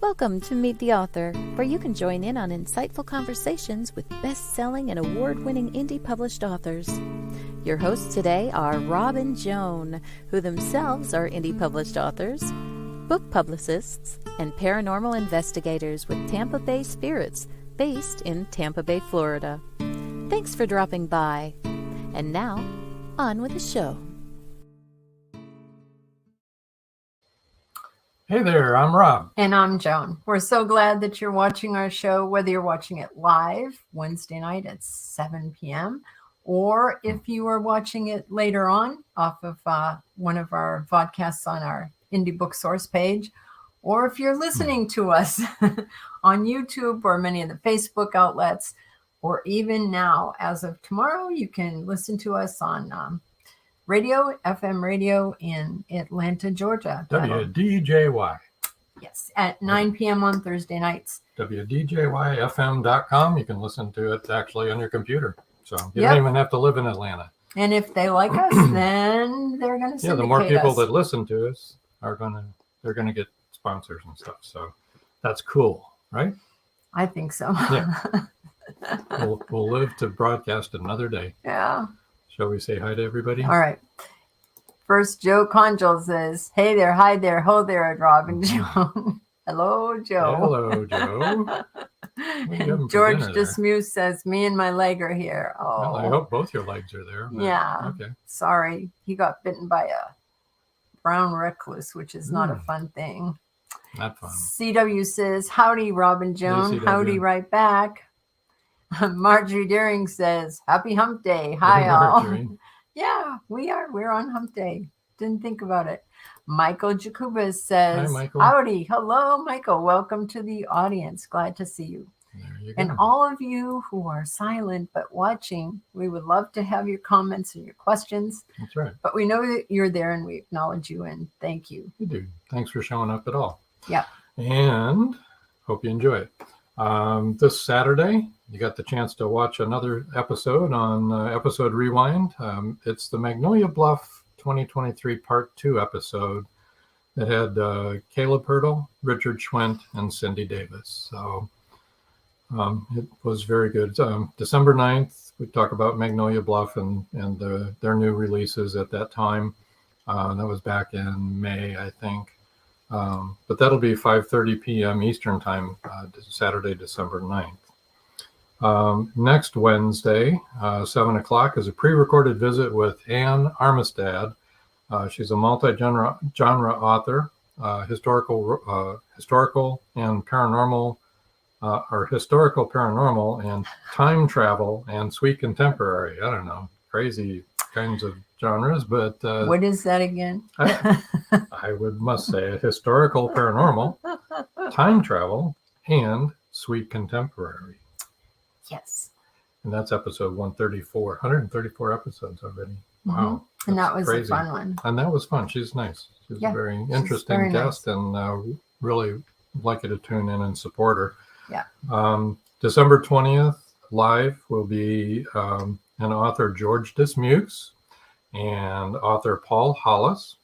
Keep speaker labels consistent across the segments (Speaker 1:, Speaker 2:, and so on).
Speaker 1: Welcome to Meet the Author, where you can join in on insightful conversations with best-selling and award-winning indie published authors. Your hosts today are Rob and Joan, who themselves are indie published authors, book publicists, and paranormal investigators with Tampa Bay Spirits, based in Tampa Bay, Florida. Thanks for dropping by. And now, on with the show.
Speaker 2: Hey there, I'm Rob.
Speaker 3: And I'm Joan. We're so glad that you're watching our show, whether you're watching it live Wednesday night at 7 p.m. or if you are watching it later on off of one of our podcasts on our Indie Book Source page, or if you're listening to us on YouTube or many of the Facebook outlets, or even now, as of tomorrow, you can listen to us on FM radio in Atlanta, Georgia.
Speaker 2: WDJY.
Speaker 3: Yes, at 9 p.m. on Thursday nights.
Speaker 2: WDJYFM.com. You can listen to it actually on your computer. So you don't even have to live in Atlanta.
Speaker 3: And if they like us, then they're going to syndicate us.
Speaker 2: Yeah, the more people that listen to us they're going to get sponsors and stuff. So that's cool, right?
Speaker 3: I think so.
Speaker 2: Yeah. We'll live to broadcast another day.
Speaker 3: Yeah.
Speaker 2: Shall we say hi to everybody?
Speaker 3: All right. First, Joe Conjol says, hey there, hi there, ho there, Rob and Joan. Hello, Joe.
Speaker 2: Hello, Joe.
Speaker 3: George Dismuse says, me and my leg are here. Oh,
Speaker 2: well, I hope both your legs are there.
Speaker 3: Yeah.
Speaker 2: Okay.
Speaker 3: Sorry. He got bitten by a brown recluse, which is not a fun thing.
Speaker 2: Not fun.
Speaker 3: CW says, howdy, Rob and Joan.
Speaker 2: Hey,
Speaker 3: howdy right back. Marjorie Deering says, happy hump day. Hi, all. Yeah, we are. We're on hump day. Didn't think about it. Michael Jacobus says,
Speaker 2: hi, Michael.
Speaker 3: howdy. Hello, Michael. Welcome to the audience. Glad to see you.
Speaker 2: There you
Speaker 3: And
Speaker 2: go.
Speaker 3: all of you who are silent but watching, we would love to have your comments and your questions.
Speaker 2: That's right.
Speaker 3: But we know that you're there and we acknowledge you and thank you.
Speaker 2: You do. Thanks for showing up at all.
Speaker 3: Yeah.
Speaker 2: And hope you enjoy it. This Saturday, you got the chance to watch another episode on Episode Rewind. It's the Magnolia Bluff 2023 Part 2 episode that had Caleb Hurdle, Richard Schwent, and Cindy Davis. So it was very good. December 9th, we talk about Magnolia Bluff and their new releases at that time. That was back in May, I think. But that'll be 5:30 p.m. Eastern Time, Saturday, December 9th. Next Wednesday, 7 o'clock, is a pre-recorded visit with Anne Armistad. She's a multi-genre author, historical and paranormal, or historical paranormal and time travel and sweet contemporary. I don't know, crazy kinds of genres, but
Speaker 3: What is that again?
Speaker 2: I must say historical paranormal, time travel, and sweet contemporary.
Speaker 3: Yes.
Speaker 2: And that's episode 134. 134 episodes already. Wow.
Speaker 3: And that was
Speaker 2: crazy.
Speaker 3: a fun one.
Speaker 2: And that was fun. She's nice. She's a very interesting
Speaker 3: very
Speaker 2: guest,
Speaker 3: nice.
Speaker 2: and really like you to tune in and support her.
Speaker 3: Yeah.
Speaker 2: December 20th, live will be an author, George Dismukes, and author Paul Hollis,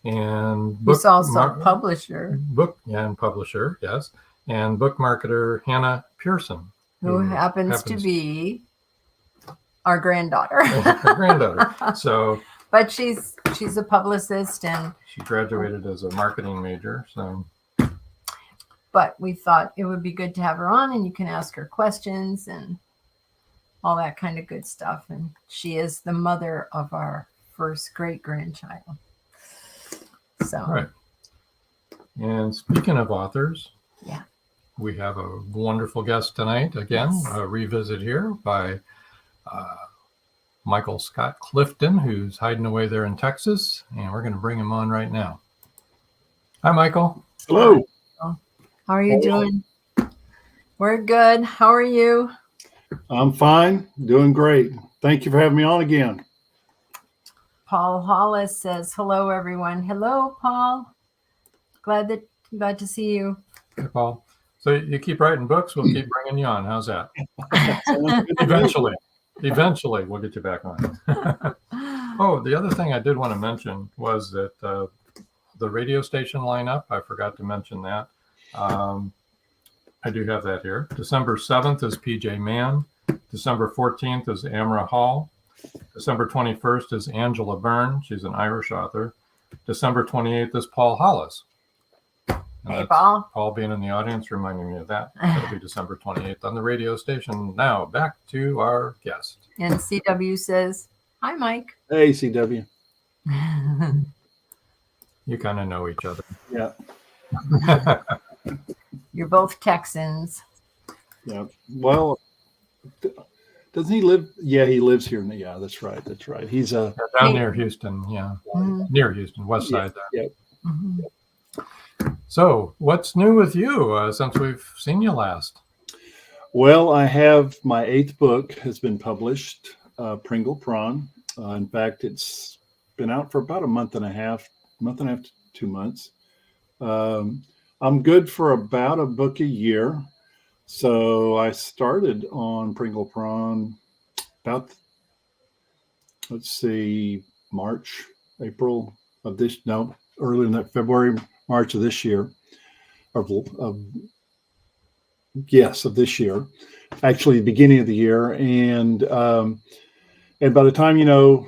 Speaker 2: and
Speaker 3: He's also a publisher.
Speaker 2: And publisher, yes, and book marketer Hannah Pearson,
Speaker 3: Who happens to be our granddaughter.
Speaker 2: her granddaughter. So,
Speaker 3: but she's a publicist, and
Speaker 2: she graduated as a marketing major. So,
Speaker 3: but we thought it would be good to have her on, and you can ask her questions and all that kind of good stuff. And she is the mother of our first great grandchild. So,
Speaker 2: all right. And speaking of authors,
Speaker 3: yeah,
Speaker 2: we have a wonderful guest tonight. Again, a revisit here by Michael Scott Clifton, who's hiding away there in Texas, and we're going to bring him on right now. Hi, Michael.
Speaker 4: Hello.
Speaker 3: How are you doing? We're good. How are you?
Speaker 4: I'm fine. Doing great. Thank you for having me on again.
Speaker 3: Paul Hollis says, hello, everyone. Hello, Paul. Glad to see you.
Speaker 2: Hey, Paul. So you keep writing books, we'll keep bringing you on. How's that? Eventually, we'll get you back on. Oh, the other thing I did want to mention was that the radio station lineup, I forgot to mention that. I do have that here. December 7th is PJ Mann. December 14th is Amra Hall. December 21st is Angela Byrne. She's an Irish author. December 28th is Paul Hollis. And
Speaker 3: Hey,
Speaker 2: that's
Speaker 3: Paul.
Speaker 2: Paul being in the audience reminding me of that. That'll be December 28th on the radio station. Now back to our guest.
Speaker 3: And CW says, hi, Mike.
Speaker 4: Hey, CW.
Speaker 2: You kind of know each other.
Speaker 4: Yeah.
Speaker 3: You're both Texans.
Speaker 4: Yeah. Well, doesn't he live? Yeah, he lives here. Yeah, that's right. That's right. He's
Speaker 2: Down near Houston. Yeah.
Speaker 3: Mhm.
Speaker 2: Near Houston, west side there.
Speaker 4: Yeah.
Speaker 3: Mhm.
Speaker 2: So what's new with you since we've seen you last?
Speaker 4: Well, I have my 8th book has been published, Pringle Prawn. In fact, it's been out for about a month and a half to 2 months. I'm good for about a book a year. So I started on Pringle Prawn about, let's see, earlier than that, February, March of this year. Of this year, actually the beginning of the year. And by the time, you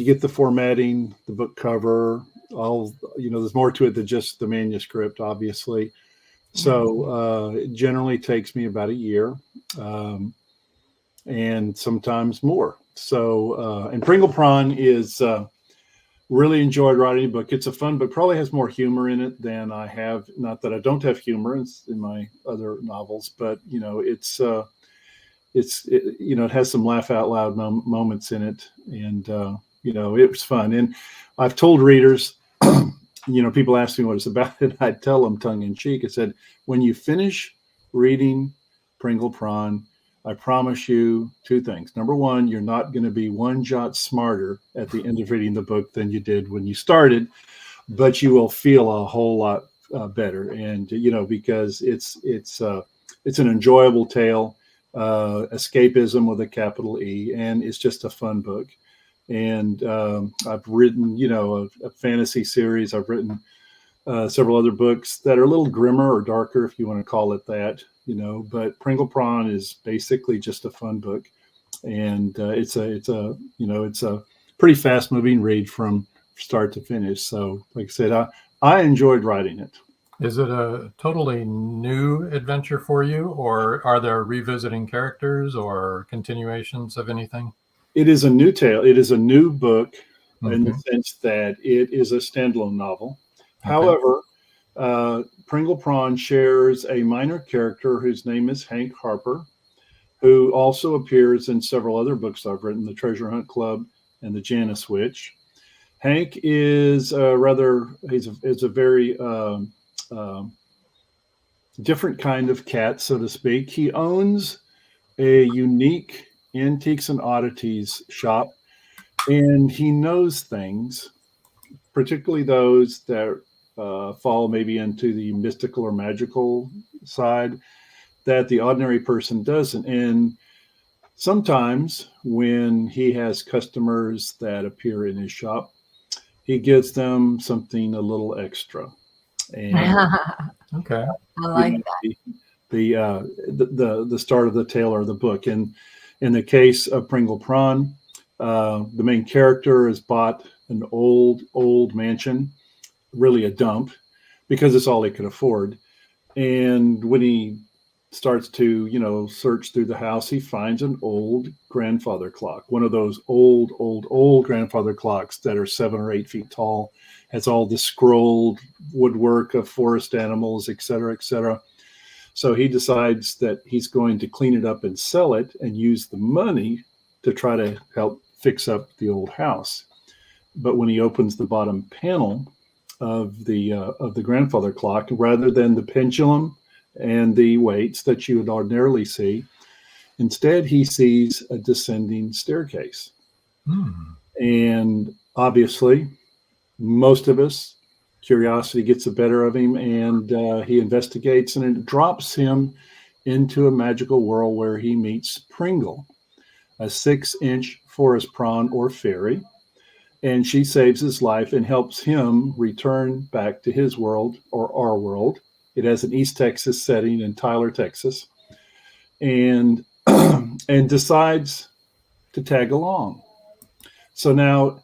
Speaker 4: get the formatting, the book cover, there's more to it than just the manuscript, obviously. So it generally takes me about a year, and sometimes more. So, and Pringle Prawn is, really enjoyed writing a book. It's a fun book, probably has more humor in it than I have. Not that I don't have humor in my other novels, but it has some laugh out loud moments in it. And, it was fun. And I've told readers, people ask me what it's about, and I tell them tongue in cheek. I said, when you finish reading Pringle Prawn, I promise you 2 things. Number one, you're not going to be one jot smarter at the end of reading the book than you did when you started, but you will feel a whole lot better. And, because it's an enjoyable tale, escapism with a capital E, and it's just a fun book. And I've written, a fantasy series. I've written several other books that are a little grimmer or darker, if you want to call it that, but Pringle Prawn is basically just a fun book. And it's a pretty fast moving read from start to finish. So like I said, I enjoyed writing it.
Speaker 2: Is it a totally new adventure for you, or are there revisiting characters or continuations of anything?
Speaker 4: It is a new tale. It is a new book in the sense that it is a standalone novel. Okay. However, Pringle Prawn shares a minor character whose name is Hank Harper, who also appears in several other books I've written, The Treasure Hunt Club and The Janus Witch. Hank is is a very different kind of cat, so to speak. He owns a unique antiques and oddities shop, and he knows things, particularly those that fall maybe into the mystical or magical side that the ordinary person doesn't. And sometimes when he has customers that appear in his shop, he gives them something a little extra. And
Speaker 2: okay,
Speaker 3: I like that.
Speaker 4: The start of the tale or the book. And in the case of Pringle Prawn, the main character has bought an old mansion, really a dump, because it's all he could afford. And when he starts to, search through the house, he finds an old grandfather clock, one of those old grandfather clocks that are 7 or 8 feet tall, has all the scrolled woodwork of forest animals, et cetera, et cetera. So he decides that he's going to clean it up and sell it and use the money to try to help fix up the old house. But when he opens the bottom panel of the grandfather clock, rather than the pendulum and the weights that you would ordinarily see, instead he sees a descending staircase. And obviously, most of us, curiosity gets the better of him, and he investigates, and it drops him into a magical world where he meets Pringle, a 6-inch forest prawn or fairy, and she saves his life and helps him return back to his world, or our world, It has an East Texas setting in Tyler, Texas, and and decides to tag along. So now,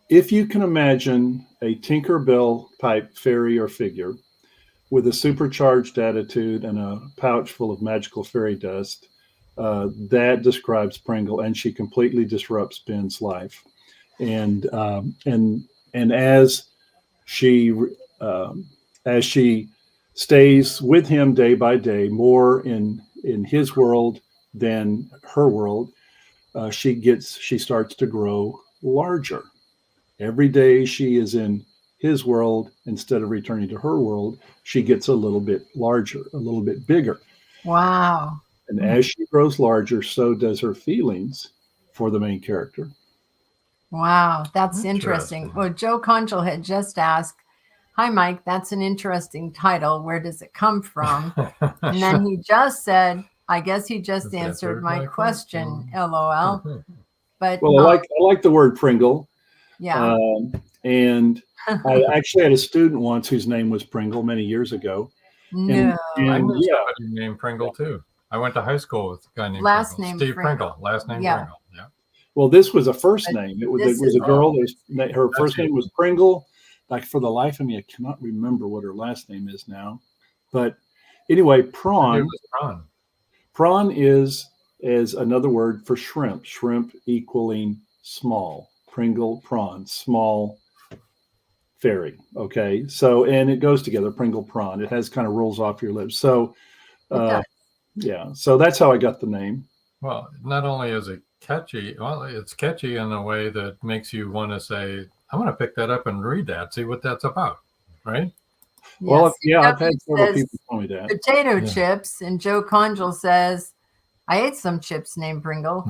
Speaker 4: if you can imagine a Tinkerbell type fairy or figure with a supercharged attitude and a pouch full of magical fairy dust, that describes Pringle, and she completely disrupts Ben's life. And as she stays with him day by day, more in his world than her world, she starts to grow larger. Every day she is in his world, instead of returning to her world, she gets a little bit larger, a little bit bigger.
Speaker 3: Wow.
Speaker 4: And as she grows larger, so does her feelings for the main character.
Speaker 3: Wow, that's interesting. Well, Joe Conjal had just asked, "Hi, Mike, that's an interesting title. Where does it come from?" And then he just said, "I guess he just answered my question, LOL." But
Speaker 4: well, I like the word Pringle.
Speaker 3: Yeah.
Speaker 4: And I actually had a student once whose name was Pringle many years ago.
Speaker 3: No.
Speaker 2: I knew somebody named Pringle too. I went to high school with a guy named Steve Pringle. Last name Pringle. Yeah.
Speaker 4: Well, this was a first name. It was a girl. Her first name was Pringle. Like, for the life of me, I cannot remember what her last name is now. But anyway, prawn. Prawn is another word for shrimp. Shrimp equaling small. Pringle, prawn, small fairy. Okay. So, and it goes together, Pringle, prawn. It has kind of rolls off your lips. So, yeah. So that's how I got the name.
Speaker 2: Well, not only is it catchy, it's catchy in a way that makes you want to say, I want to pick that up and read that, see what that's about. Right?
Speaker 3: Yes.
Speaker 4: Well, yeah, I've had several people tell me that.
Speaker 3: Potato chips. And Joe Conjal says, "I ate some chips named Pringle."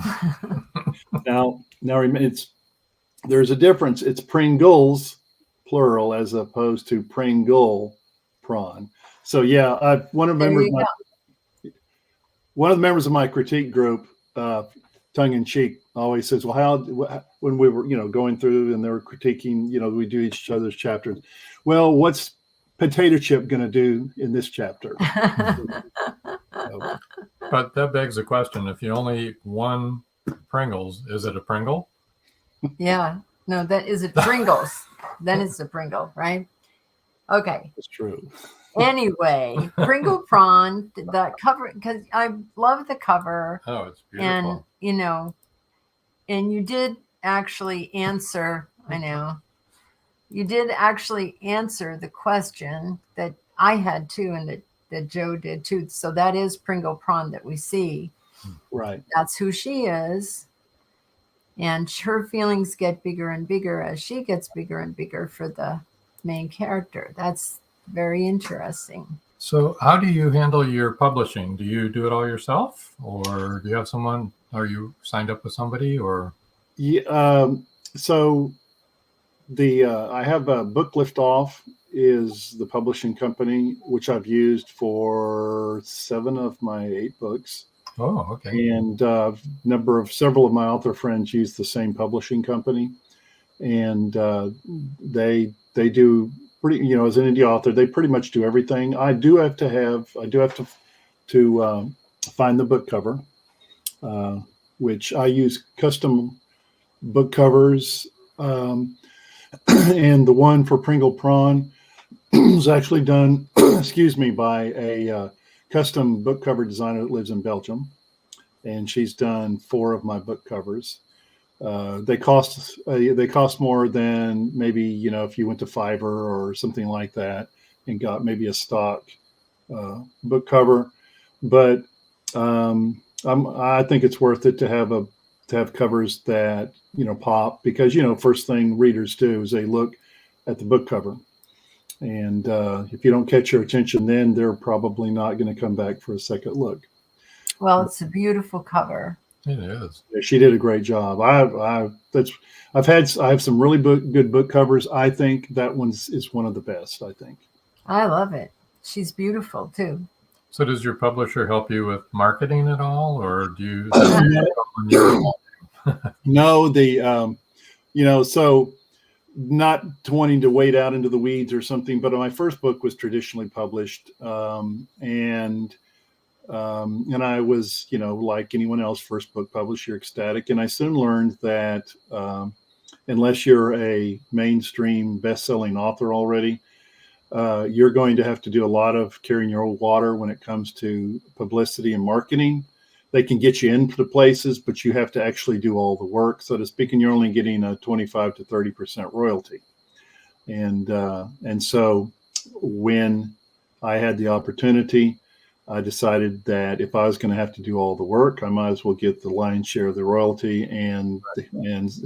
Speaker 4: Now, there's a difference. It's Pringles, plural, as opposed to Pringle, prawn. So yeah, one of the members of my critique group, tongue in cheek, always says, "Well, when we were, going through and they were critiquing, we do each other's chapters. Well, what's potato chip going to do in this chapter?"
Speaker 2: But that begs the question: if you only eat one Pringles, is it a Pringle?
Speaker 3: Yeah. No, that is it Pringles. Then it's a Pringle, right? Okay.
Speaker 4: It's true.
Speaker 3: Anyway, Pringle prawn, the cover, because I love the cover.
Speaker 2: Oh, it's beautiful.
Speaker 3: And, and you did actually answer, you did actually answer the question that I had too, and that Joe did too. So that is Pringle prawn that we see.
Speaker 4: Right.
Speaker 3: That's who she is. And her feelings get bigger and bigger as she gets bigger and bigger for the main character. That's very interesting.
Speaker 2: So how do you handle your publishing? Do you do it all yourself, or do you have someone? Are you signed up with somebody, or?
Speaker 4: Yeah. So I have a Book Lift Off is the publishing company, which I've used for 7 of my 8 books.
Speaker 2: Oh, okay.
Speaker 4: And several of my author friends use the same publishing company, and they do pretty. As an indie author, they pretty much do everything. I do have to find the book cover, which I use custom book covers, and the one for Pringle Prawn was actually done, by a custom book cover designer that lives in Belgium, and she's done 4 of my book covers. They cost more than maybe if you went to Fiverr or something like that and got maybe a stock book cover, but I think it's worth it to have covers that pop, because first thing readers do is they look at the book cover. And if you don't catch your attention, then they're probably not going to come back for a second look.
Speaker 3: Well, it's a beautiful cover.
Speaker 2: It is.
Speaker 4: Yeah, she did a great job. I have some really good book covers. I think that is one of the best. I think. I
Speaker 3: love it. She's beautiful too.
Speaker 2: So, does your publisher help you with marketing at all, or do you?
Speaker 4: No, so not wanting to wade out into the weeds or something, but my first book was traditionally published, and I was, like anyone else, first book published, you're ecstatic. And I soon learned that unless you're a mainstream best-selling author already, you're going to have to do a lot of carrying your own water when it comes to publicity and marketing. They can get you into places, but you have to actually do all the work, so to speak, and you're only getting a 25 to 30% royalty. And so when I had the opportunity, I decided that if I was going to have to do all the work, I might as well get the lion's share of the royalty, and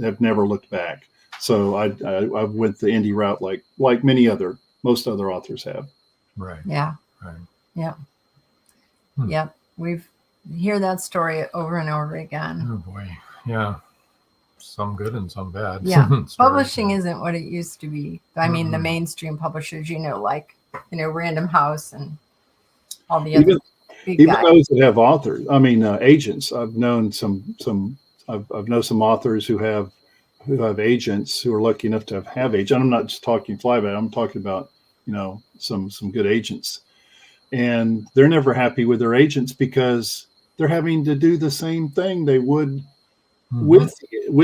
Speaker 4: have never looked back. So I went the indie route, like most other authors have.
Speaker 2: Right.
Speaker 3: Yeah.
Speaker 2: Right.
Speaker 3: Yeah. Yep. We've hear that story over and over again.
Speaker 2: Oh boy. Yeah. Some good and some bad.
Speaker 3: Yeah. Publishing isn't what it used to be. I mean, the mainstream publishers, like, Random House and all the other big
Speaker 4: even
Speaker 3: guys.
Speaker 4: those that have authors, agents. I've known I've known some authors who have agents who are lucky enough to have agents. I'm not just talking flyby. I'm talking about, some good agents, and they're never happy with their agents because they're having to do the same thing they would with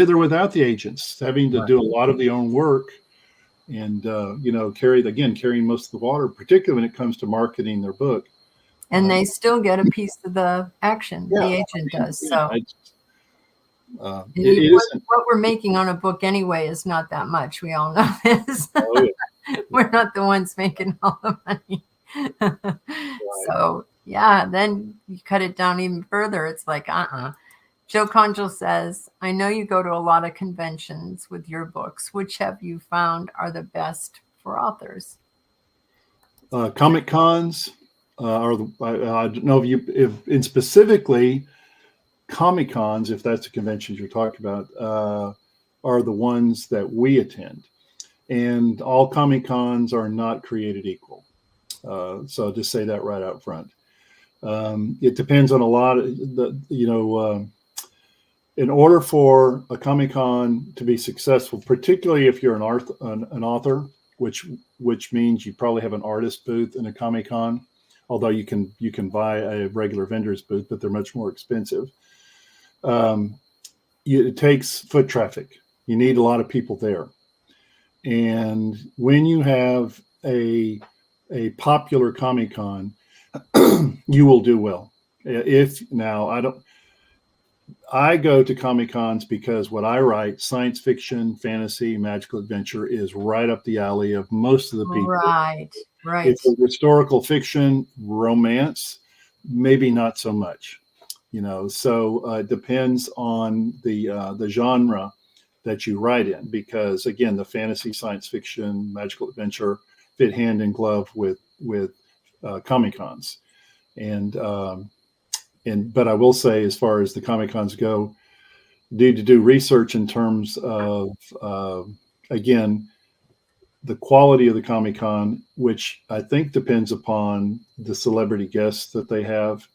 Speaker 4: or without the agents, having to do a lot of their own work, and carrying most of the water, particularly when it comes to marketing their book.
Speaker 3: And they still get a piece of the action. The agent does. So what we're making on a book anyway is not that much. We all know this.
Speaker 4: Oh, yeah.
Speaker 3: We're not the ones making all the money. So yeah, then you cut it down even further. It's like, Joe Conjal says, I know you go to a lot of conventions with your books. Which have you found are the best for authors?
Speaker 4: Comic cons I don't know if specifically Comic cons, if that's the conventions you're talking about, are the ones that we attend. And all Comic cons are not created equal. So I'll just say that right out front. It depends on a lot of in order for a Comic Con to be successful, particularly if you're an author, which means you probably have an artist booth in a Comic Con, although you can buy a regular vendor's booth, but they're much more expensive. It takes foot traffic. You need a lot of people there. And when you have a popular Comic Con, you will do well. I go to Comic Cons because what I write, science fiction, fantasy, magical adventure, is right up the alley of most of the people.
Speaker 3: Right.
Speaker 4: It's a historical fiction, romance, maybe not so much. So it depends on the genre that you write in, because again, the fantasy, science fiction, magical adventure fit hand in glove with Comic Cons, but I will say, as far as the Comic Cons go, need to do research in terms of again, the quality of the Comic Con, which I think depends upon the celebrity guests that they have.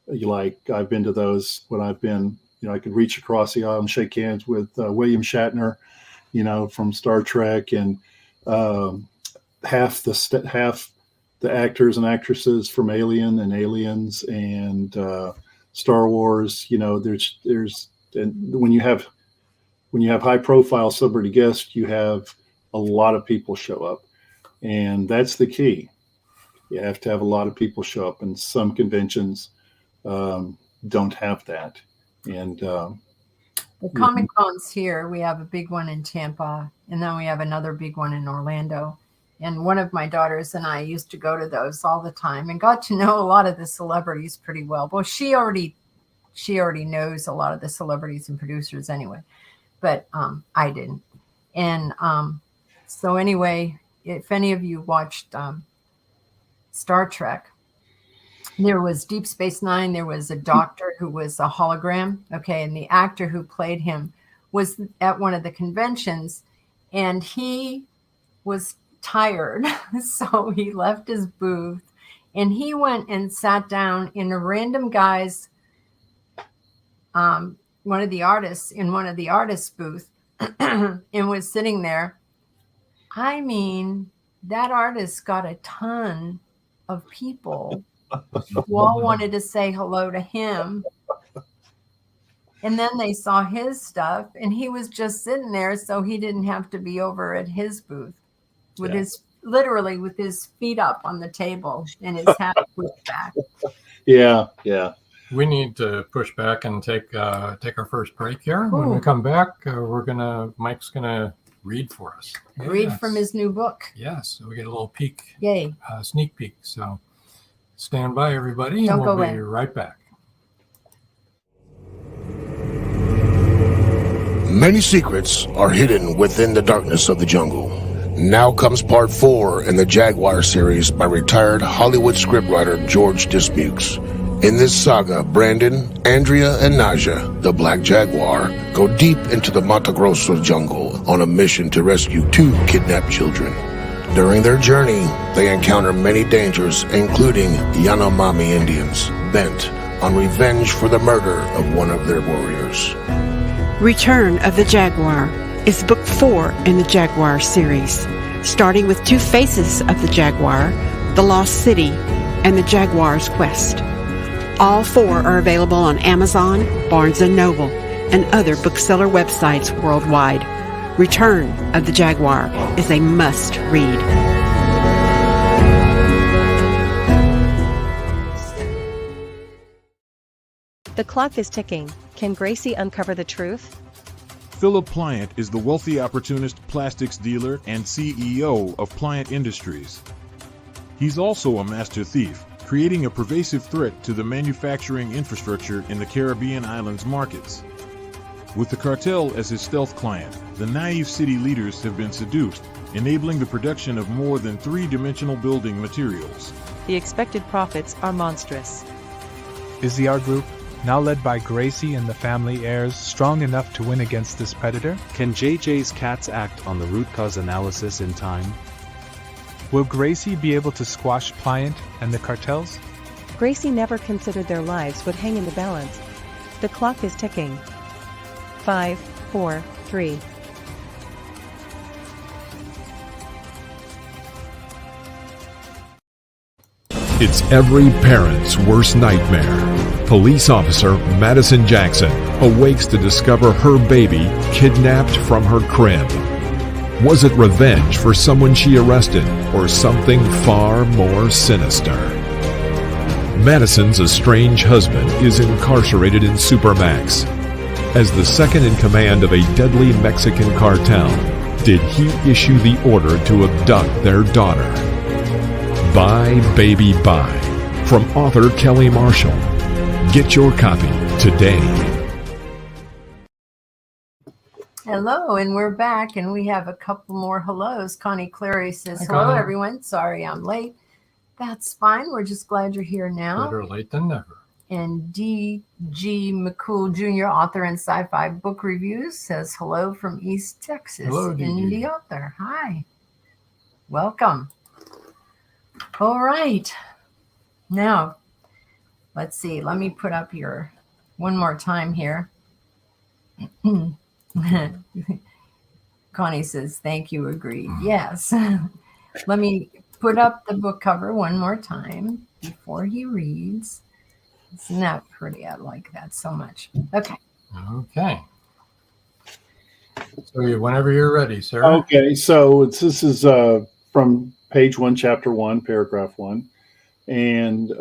Speaker 4: I've been to those when I've been, I could reach across the aisle and shake hands with William Shatner, from Star Trek, and half the actors and actresses from Alien and Aliens and Star Wars. And when you have high profile celebrity guests, you have a lot of people show up, and that's the key. You have to have a lot of people show up, and some conventions don't have that. And
Speaker 3: the Comic Cons here, we have a big one in Tampa, and then we have another big one in Orlando. And one of my daughters and I used to go to those all the time and got to know a lot of the celebrities pretty well. Well, she already knows a lot of the celebrities and producers anyway, but I didn't. And so anyway, if any of you watched Star Trek, there was Deep Space Nine. There was a doctor who was a hologram. Okay. And the actor who played him was at one of the conventions, and he was tired. So he left his booth and he went and sat down in a random guy's, one of the artists booth and was sitting there I mean, that artist got a ton of people who all wanted to say hello to him. And then they saw his stuff, and he was just sitting there, so he didn't have to be over at his booth with his feet up on the table and his hat pushed back.
Speaker 4: Yeah.
Speaker 2: We need to push back and take our first break here. When we come back, Mike's gonna read for us.
Speaker 3: Read from his new book.
Speaker 2: Yes, so we get a little peek.
Speaker 3: Yay!
Speaker 2: Sneak peek. So stand by, everybody,
Speaker 3: Don't
Speaker 2: and we'll
Speaker 3: go
Speaker 2: be
Speaker 3: away.
Speaker 2: right back.
Speaker 5: Many secrets are hidden within the darkness of the jungle. Now comes part 4 in the Jaguar series by retired Hollywood scriptwriter George Dismukes. In this saga, Brandon, Andrea, and Naja, the Black Jaguar, go deep into the Mato Grosso jungle on a mission to rescue 2 kidnapped children. During their journey, they encounter many dangers, including Yanomami Indians, bent on revenge for the murder of one of their warriors.
Speaker 6: Return of the Jaguar is book 4 in the Jaguar series, starting with 2 faces of the Jaguar, The Lost City, and the Jaguar's Quest. All 4 are available on Amazon, Barnes & Noble, and other bookseller websites worldwide. Return of the Jaguar is a must-read.
Speaker 7: The clock is ticking. Can Gracie uncover the truth?
Speaker 8: Philip Pliant is the wealthy opportunist plastics dealer and CEO of Pliant Industries. He's also a master thief, creating a pervasive threat to the manufacturing infrastructure in the Caribbean islands markets. With the cartel as his stealth client, the naive city leaders have been seduced, enabling the production of more than 3-dimensional building materials.
Speaker 7: The expected profits are monstrous.
Speaker 9: Is the art group, now led by Gracie and the family heirs, strong enough to win against this predator?
Speaker 10: Can JJ's cats act on the root cause analysis in time?
Speaker 9: Will Gracie be able to squash Pliant and the cartels?
Speaker 7: Gracie never considered their lives would hang in the balance. The clock is ticking. 5, 4, 3.
Speaker 11: It's every parent's worst nightmare. Police officer Madison Jackson awakes to discover her baby kidnapped from her crib. Was it revenge for someone she arrested, or something far more sinister? Madison's estranged husband is incarcerated in Supermax. As the second in command of a deadly Mexican cartel, did he issue the order to abduct their daughter? Bye, Baby, Bye, from author Kelly Marshall. Get your copy today.
Speaker 3: Hello, and we're back, and we have a couple more hellos. Connie Clary says,
Speaker 2: Hi,
Speaker 3: hello,
Speaker 2: Connie.
Speaker 3: everyone. Sorry I'm late. That's fine. We're just glad you're here now.
Speaker 2: Better late than never.
Speaker 3: And D.G. McCool Jr., author and sci-fi book reviews, says hello from East Texas.
Speaker 2: Hello, DG.
Speaker 3: Indie author. Hi. Welcome. All right. Now, let's see. Let me put up your one more time here. Connie says, thank you, agreed. Yes. Let me put up the book cover one more time before he reads. Isn't that pretty? I like that so much. Okay.
Speaker 2: Okay. So whenever you're ready, sir.
Speaker 4: Okay, so this is from page 1, chapter 1, paragraph 1. And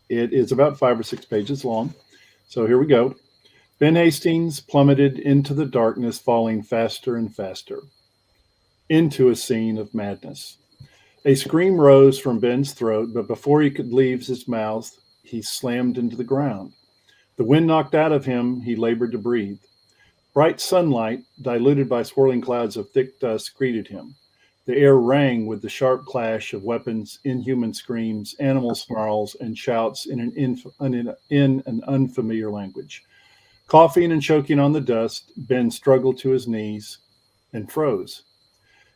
Speaker 4: it is about 5 or 6 pages long. So here we go. Ben Hastings plummeted into the darkness, falling faster and faster into a scene of madness. A scream rose from Ben's throat, but before he could leave his mouth, he slammed into the ground. The wind knocked out of him. He labored to breathe. Bright sunlight, diluted by swirling clouds of thick dust, greeted him. The air rang with the sharp clash of weapons, inhuman screams, animal snarls, and shouts in an unfamiliar language. Coughing and choking on the dust, Ben struggled to his knees and froze.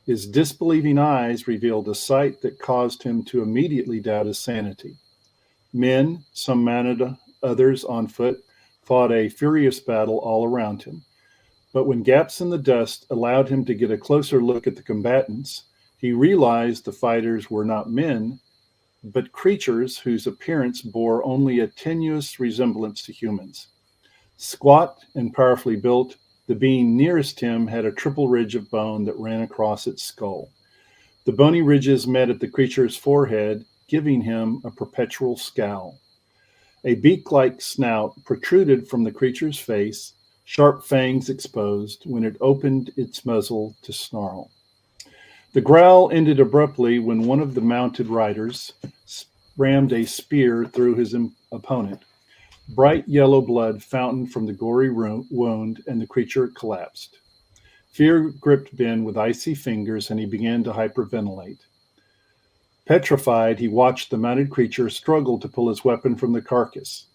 Speaker 4: His disbelieving eyes revealed a sight that caused him to immediately doubt his sanity. Men, some mounted, others on foot, fought a furious battle all around him. But when gaps in the dust allowed him to get a closer look at the combatants, he realized the fighters were not men, but creatures whose appearance bore only a tenuous resemblance to humans. Squat and powerfully built, the being nearest him had a triple ridge of bone that ran across its skull. The bony ridges met at the creature's forehead, giving him a perpetual scowl. A beak-like snout protruded from the creature's face, sharp fangs exposed when it opened its muzzle to snarl. The growl ended abruptly when one of the mounted riders rammed a spear through his opponent. Bright yellow blood fountained from the gory wound, and the creature collapsed. Fear gripped Ben with icy fingers, and he began to hyperventilate. Petrified, he watched the mounted creature struggle to pull his weapon from the carcass.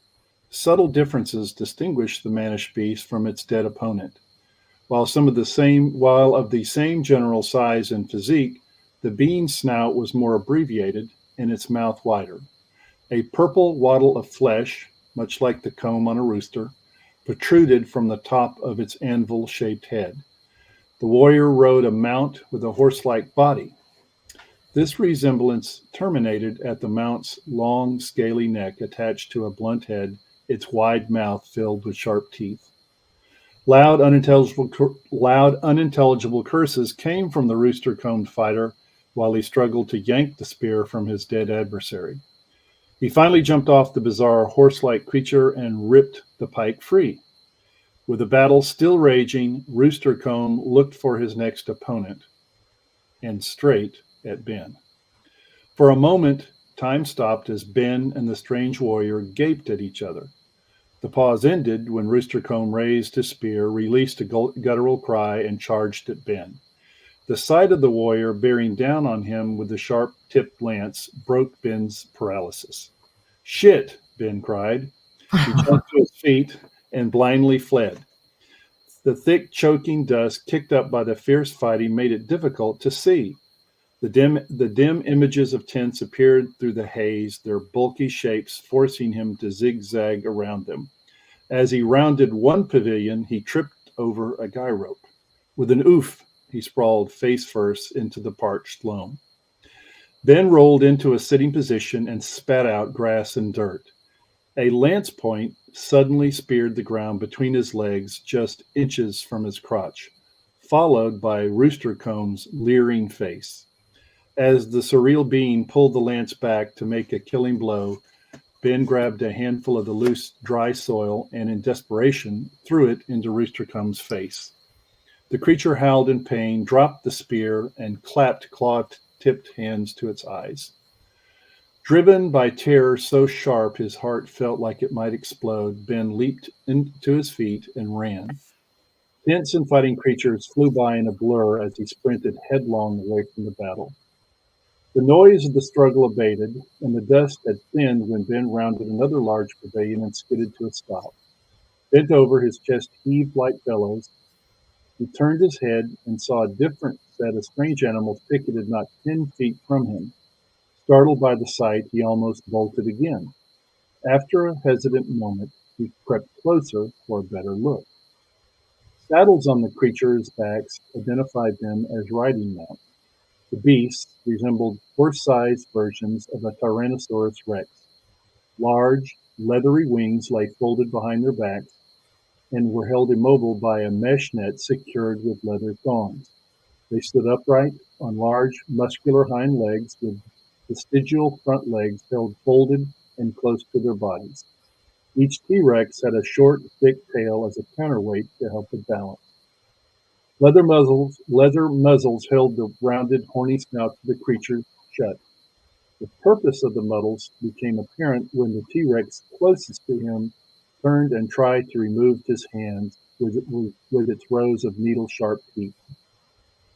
Speaker 4: Subtle differences distinguished the mannish beast from its dead opponent. While of the same general size and physique, the being's snout was more abbreviated and its mouth wider. A purple wattle of flesh, much like the comb on a rooster, protruded from the top of its anvil-shaped head. The warrior rode a mount with a horse-like body. This resemblance terminated at the mount's long, scaly neck attached to a blunt head, its wide mouth filled with sharp teeth. Loud, unintelligible curses came from the rooster-combed fighter while he struggled to yank the spear from his dead adversary. He finally jumped off the bizarre horse-like creature and ripped the pike free. With the battle still raging, Roostercomb looked for his next opponent, and straight at Ben. For a moment, time stopped as Ben and the strange warrior gaped at each other. The pause ended when Roostercomb raised his spear, released a guttural cry, and charged at Ben. The sight of the warrior bearing down on him with the sharp-tipped lance broke Ben's paralysis. "Shit!" Ben cried. He jumped to his feet and blindly fled. The thick, choking dust kicked up by the fierce fighting made it difficult to see. The dim images of tents appeared through the haze, their bulky shapes forcing him to zigzag around them. As he rounded one pavilion, he tripped over a guy rope. With an oof, he sprawled face first into the parched loam. Ben rolled into a sitting position and spat out grass and dirt. A lance point suddenly speared the ground between his legs just inches from his crotch, followed by Roostercomb's leering face. As the surreal being pulled the lance back to make a killing blow, Ben grabbed a handful of the loose, dry soil and, in desperation, threw it into Roostercomb's face. The creature howled in pain, dropped the spear, and clapped claw-tipped hands to its eyes. Driven by terror so sharp his heart felt like it might explode, Ben leaped to his feet and ran. Tents and fighting creatures flew by in a blur as he sprinted headlong away from the battle. The noise of the struggle abated, and the dust had thinned when Ben rounded another large pavilion and skidded to a stop. Bent over, his chest heaved like bellows. He turned his head and saw a different set of strange animals picketed not 10 feet from him. Startled by the sight, he almost bolted again. After a hesitant moment, he crept closer for a better look. Saddles on the creatures' backs identified them as riding mounts. The beasts resembled horse-sized versions of a Tyrannosaurus rex. Large, leathery wings lay folded behind their backs and were held immobile by a mesh net secured with leather thongs. They stood upright on large, muscular hind legs with vestigial front legs held folded and close to their bodies. Each T-Rex had a short, thick tail as a counterweight to help it balance. Leather muzzles held the rounded, horny snouts of the creature shut. The purpose of the muzzles became apparent when the T-Rex closest to him turned and tried to remove his hands with its rows of needle-sharp teeth.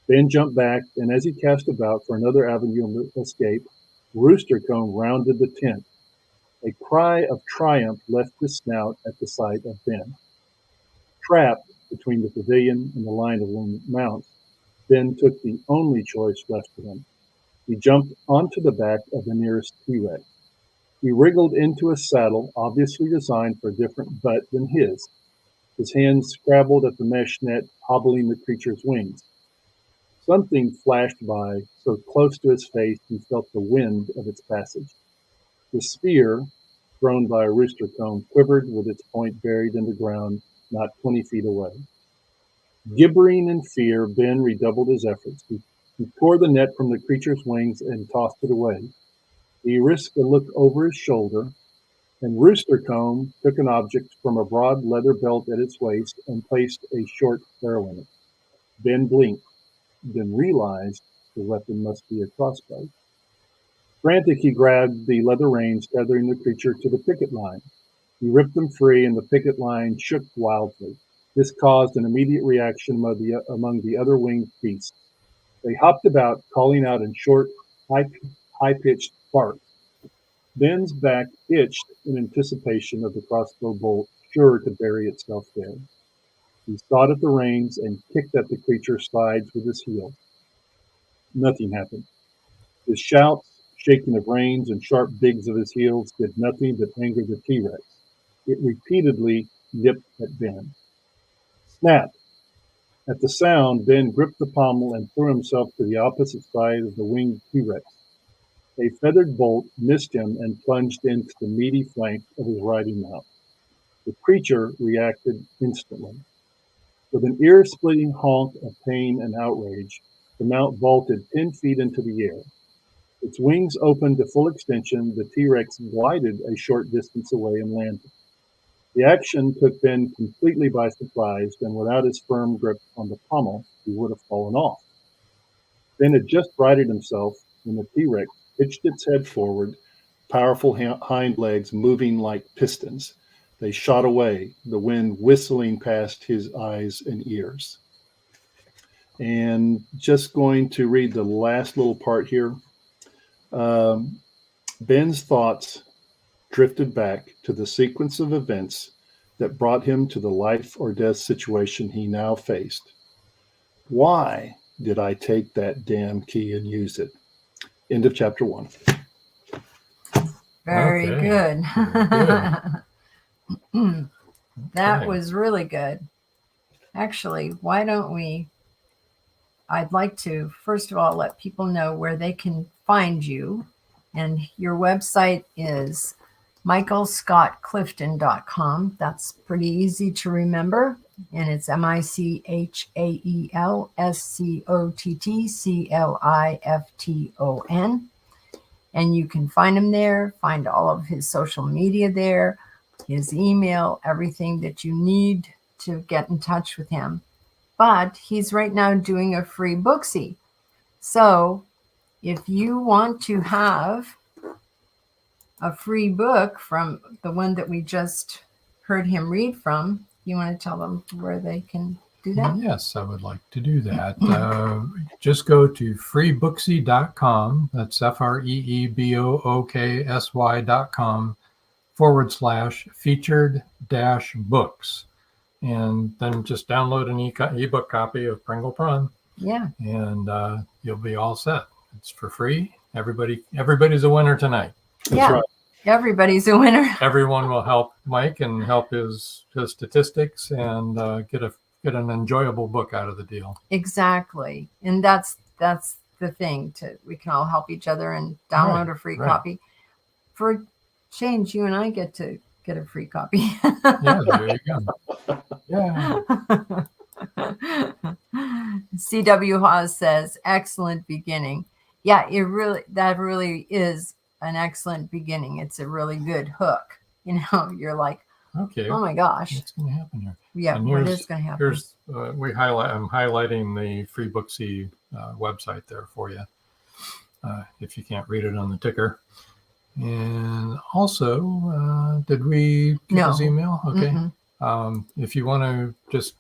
Speaker 4: Ben jumped back, and as he cast about for another avenue of escape, Roostercomb rounded the tent. A cry of triumph left his snout at the sight of Ben. Trapped between the pavilion and the line of mounts, Ben took the only choice left to him. He jumped onto the back of the nearest T-Rex. He wriggled into a saddle obviously designed for a different butt than his. His hands scrabbled at the mesh net, hobbling the creature's wings. Something flashed by, so close to his face he felt the wind of its passage. The spear, thrown by a rooster comb, quivered with its point buried in the ground not 20 feet away. Gibbering in fear, Ben redoubled his efforts. He tore the net from the creature's wings and tossed it away. He risked a look over his shoulder, and Rooster Comb took an object from a broad leather belt at its waist and placed a short arrow in it. Ben blinked, then realized the weapon must be a crossbow. Frantic, he grabbed the leather reins tethering the creature to the picket line. He ripped them free, and the picket line shook wildly. This caused an immediate reaction among the other winged beasts. They hopped about, calling out in short, high-pitched barks. Ben's back itched in anticipation of the crossbow bolt, sure to bury itself there. He sawed at the reins and kicked at the creature's sides with his heel. Nothing happened. His shouts, shaking of reins, and sharp digs of his heels did nothing but anger the T-Rex. It repeatedly nipped at Ben. Snap! At the sound, Ben gripped the pommel and threw himself to the opposite side of the winged T-Rex. A feathered bolt missed him and plunged into the meaty flank of his riding mount. The creature reacted instantly. With an ear-splitting honk of pain and outrage, the mount vaulted 10 feet into the air. Its wings opened to full extension. The T-Rex glided a short distance away and landed. The action took Ben completely by surprise, and without his firm grip on the pommel, he would have fallen off. Ben had just righted himself when the T-Rex pitched its head forward, powerful hind legs moving like pistons. They shot away, the wind whistling past his eyes and ears. And just going to read the last little part here. Ben's thoughts drifted back to the sequence of events that brought him to the life or death situation he now faced. Why did I take that damn key and use it? End of chapter 1.
Speaker 3: Very good.
Speaker 2: Good.
Speaker 3: That
Speaker 2: Okay.
Speaker 3: was really good. Actually, why don't we? I'd like to, first of all, let people know where they can find you. And your website is michaelscottclifton.com. That's pretty easy to remember. And it's MichaelScottClifton. And you can find him there, find all of his social media there, his email, everything that you need to get in touch with him. But he's right now doing a free booksy. So if you want to have a free book from the one that we just heard him read from, you want to tell them where they can do that?
Speaker 2: Yes, I would like to do that. Just go to freebooksy.com. That's freebooksy.com/featured-books. And then just download an ebook copy of Pringle Prawn.
Speaker 3: Yeah.
Speaker 2: And you'll be all set. It's for free. Everybody's a winner tonight.
Speaker 3: That's right. Everybody's a winner.
Speaker 2: Everyone will help Mike and help his statistics and get an enjoyable book out of the deal.
Speaker 3: Exactly. And that's the thing. We can all help each other and download a free copy. For a change, you and I get to get a free copy.
Speaker 2: Yeah, there you go. Yeah.
Speaker 3: C.W. Hawes says, excellent beginning. Yeah, that really is an excellent beginning. It's a really good hook. You know, you're like,
Speaker 2: okay,
Speaker 3: oh my gosh,
Speaker 2: what's going to happen here?
Speaker 3: Yeah, what is going to happen?
Speaker 2: Here's I'm highlighting the Free Booksy website there for you, if you can't read it on the ticker. And also, did we get his email? Okay. Mm-hmm. If you want to just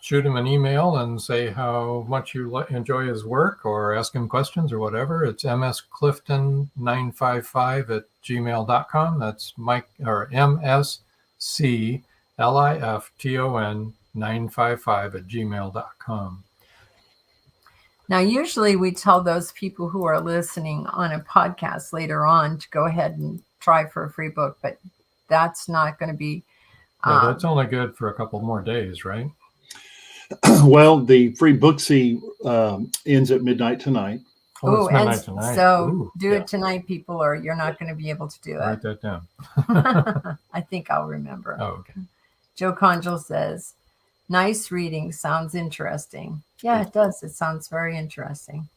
Speaker 2: shoot him an email and say how much you enjoy his work or ask him questions or whatever, it's msclifton955@gmail.com. That's Mike, or msclifton955@gmail.com.
Speaker 3: Now, usually we tell those people who are listening on a podcast later on to go ahead and try for a free book, but that's not going to be
Speaker 2: Yeah, that's only good for a couple more days, right?
Speaker 4: Well, the free Booksy ends at midnight tonight.
Speaker 2: Oh, it's midnight tonight.
Speaker 3: So
Speaker 2: Ooh,
Speaker 3: do it tonight, people, or you're not going to be able to do it.
Speaker 2: Write that down.
Speaker 3: I think I'll remember.
Speaker 2: Oh, okay.
Speaker 3: Joe Conjal says, nice reading. Sounds interesting. Yeah, it does. It sounds very interesting.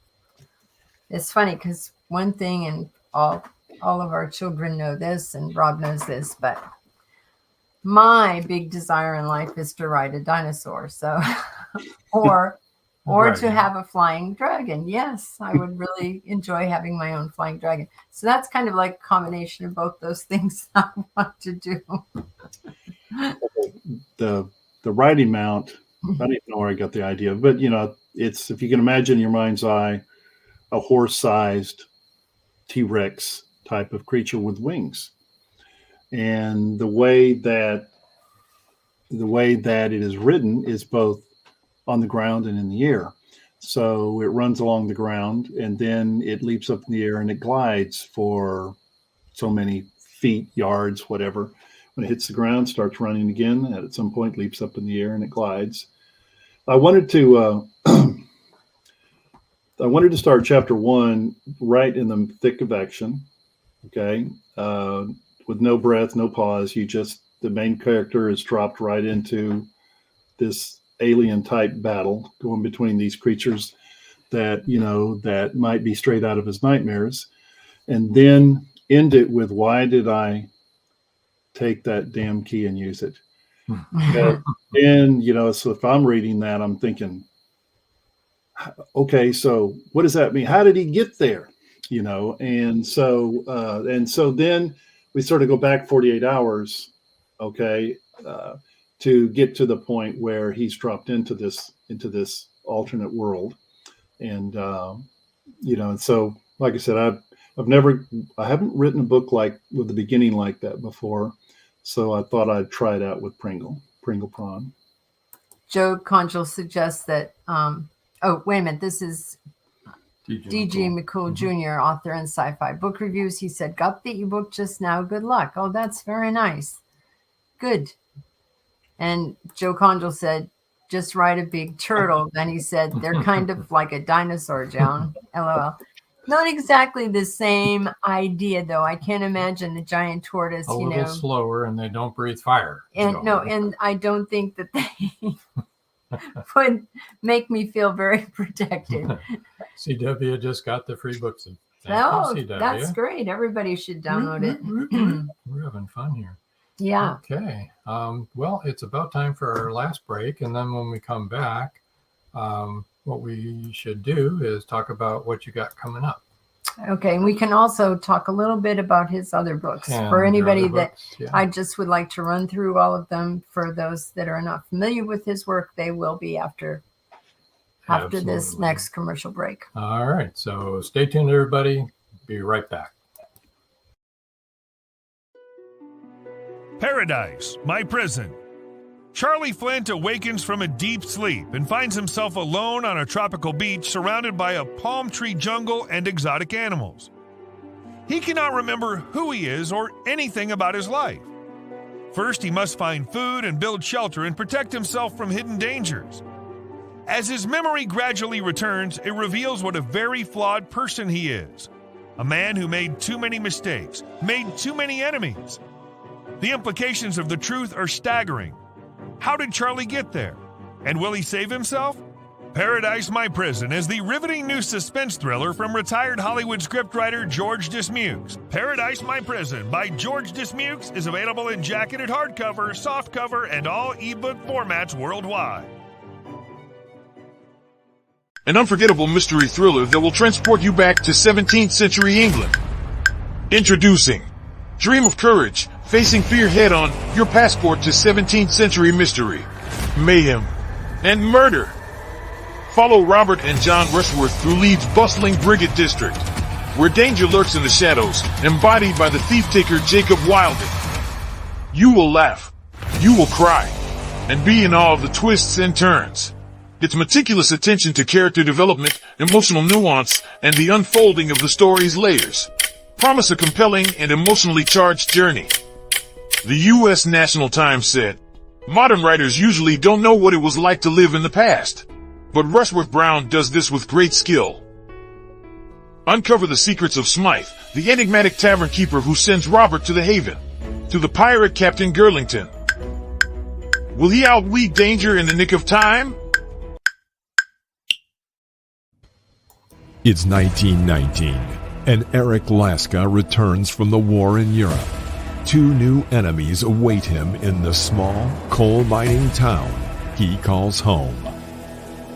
Speaker 3: It's funny because one thing, and all of our children know this, and Rob knows this, but my big desire in life is to ride a dinosaur. So, or to have a flying dragon. Yes, I would really enjoy having my own flying dragon. So that's kind of like a combination of both those things I want to do.
Speaker 4: The riding mount, I don't even know where I got the idea, but it's, if you can imagine in your mind's eye, a horse-sized T-Rex type of creature with wings. And the way that it is ridden is both on the ground and in the air. So it runs along the ground and then it leaps up in the air and it glides for so many feet, yards, whatever. When it hits the ground, starts running again, and at some point leaps up in the air and it glides. I wanted to start chapter 1 right in the thick of action. Okay. With no breath, no pause. The main character is dropped right into this alien type battle going between these creatures that might be straight out of his nightmares, and then end it with, why did I take that damn key and use it? And so if I'm reading that, I'm thinking, okay, so what does that mean? How did he get there? And so then we sort of go back 48 hours, okay, to get to the point where he's dropped into this alternate world. And and so, like I said, I haven't written a book with the beginning like that before, so I thought I'd try it out with Pringle Prawn.
Speaker 3: Joe Conjal suggests that oh, wait a minute, this is D.G. McCool Jr., author and sci-fi book reviews. He said, got the ebook just now. Good luck. Oh, that's very nice. Good. And Joe Conjal said, just ride a big turtle. Then he said, they're kind of like a dinosaur, Joan. LOL. Not exactly the same idea, though. I can't imagine the giant tortoise,
Speaker 2: a little slower, and they don't breathe fire.
Speaker 3: And and I don't think that they would make me feel very protected.
Speaker 2: CW just got the free books.
Speaker 3: Oh, that's great. Everybody should download it.
Speaker 2: We're having fun here.
Speaker 3: Yeah.
Speaker 2: Okay. Well, it's about time for our last break. And then when we come back, what we should do is talk about what you got coming up.
Speaker 3: Okay. And we can also talk a little bit about his other books. For anybody I just would like to run through all of them. For those that are not familiar with his work, they will be after this next commercial break.
Speaker 2: All right. So stay tuned, everybody. Be right back.
Speaker 12: Paradise, my prison. Charlie Flint awakens from a deep sleep and finds himself alone on a tropical beach surrounded by a palm tree jungle and exotic animals. He cannot remember who he is or anything about his life. First, he must find food and build shelter and protect himself from hidden dangers. As his memory gradually returns, it reveals what a very flawed person he is. A man who made too many mistakes, made too many enemies. The implications of the truth are staggering. How did Charlie get there? And will he save himself? Paradise, My Prison is the riveting new suspense thriller from retired Hollywood scriptwriter George Dismukes. Paradise, My Prison by George Dismukes is available in jacketed hardcover, softcover, and all ebook formats worldwide.
Speaker 8: An unforgettable mystery thriller that will transport you back to 17th century England. Introducing Dream of Courage, facing fear head-on, your passport to 17th century mystery, mayhem, and murder. Follow Robert and John Rushworth through Leeds' bustling Brigade District, where danger lurks in the shadows, embodied by the thief-taker Jacob Wilding. You will laugh, you will cry, and be in awe of the twists and turns. Its meticulous attention to character development, emotional nuance, and the unfolding of the story's layers promise a compelling and emotionally charged journey. The U.S. National Times said, "Modern writers usually don't know what it was like to live in the past. But Rushworth Brown does this with great skill. Uncover the secrets of Smythe, the enigmatic tavern keeper who sends Robert to the Haven. To the pirate Captain Girlington. Will he outweed danger in the nick of time?"
Speaker 11: It's 1919, and Eric Laska returns from the war in Europe. Two new enemies await him in the small coal mining town he calls home.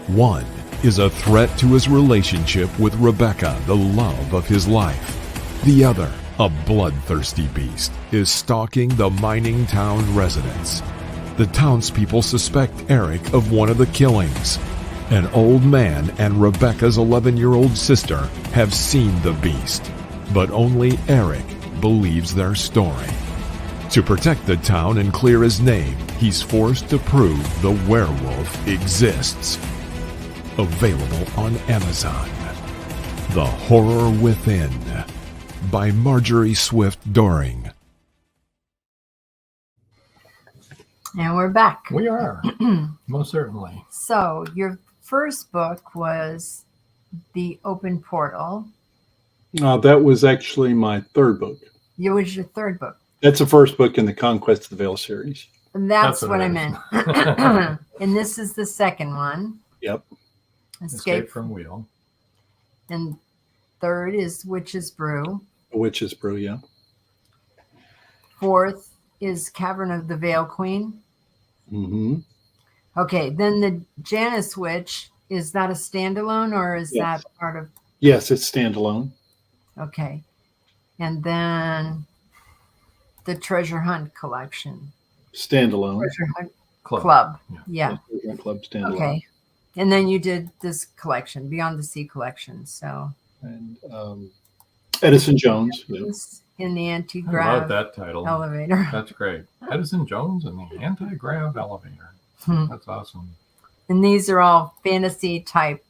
Speaker 11: One is a threat to his relationship with Rebecca, the love of his life. The other, a bloodthirsty beast, is stalking the mining town residents. The townspeople suspect Eric of one of the killings. An old man and Rebecca's 11-year-old sister have seen the beast, but only Eric believes their story. To protect the town and clear his name, he's forced to prove the werewolf exists. Available on Amazon. The Horror Within by Marjorie Swift Doring.
Speaker 3: And we're back.
Speaker 2: We are, most certainly.
Speaker 3: So your first book was The Open Portal.
Speaker 4: That was actually my third book.
Speaker 3: It was your third book.
Speaker 4: That's the first book in the Conquest of the Veil series.
Speaker 3: And that's what I meant. And this is the second one.
Speaker 4: Yep.
Speaker 2: Escape from Wheel.
Speaker 3: And third is Witch's Brew.
Speaker 4: Witch's Brew, yeah.
Speaker 3: Fourth is Cavern of the Veil Queen.
Speaker 4: Mm-hmm.
Speaker 3: Okay, then the Janus Witch, is that a standalone or is that part of?
Speaker 4: Yes, it's standalone.
Speaker 3: Okay. And then the Treasure Hunt Collection.
Speaker 4: Standalone.
Speaker 3: Treasure Hunt Club. Yeah.
Speaker 4: Treasure Hunt Club standalone.
Speaker 3: Okay. And then you did this collection, Beyond the Sea collection. So.
Speaker 4: And Edison Jones.
Speaker 3: In the
Speaker 2: I
Speaker 3: anti-grav
Speaker 2: love that title.
Speaker 3: elevator.
Speaker 2: That's great. Edison Jones and the anti-grav elevator. That's awesome.
Speaker 3: And these are all fantasy type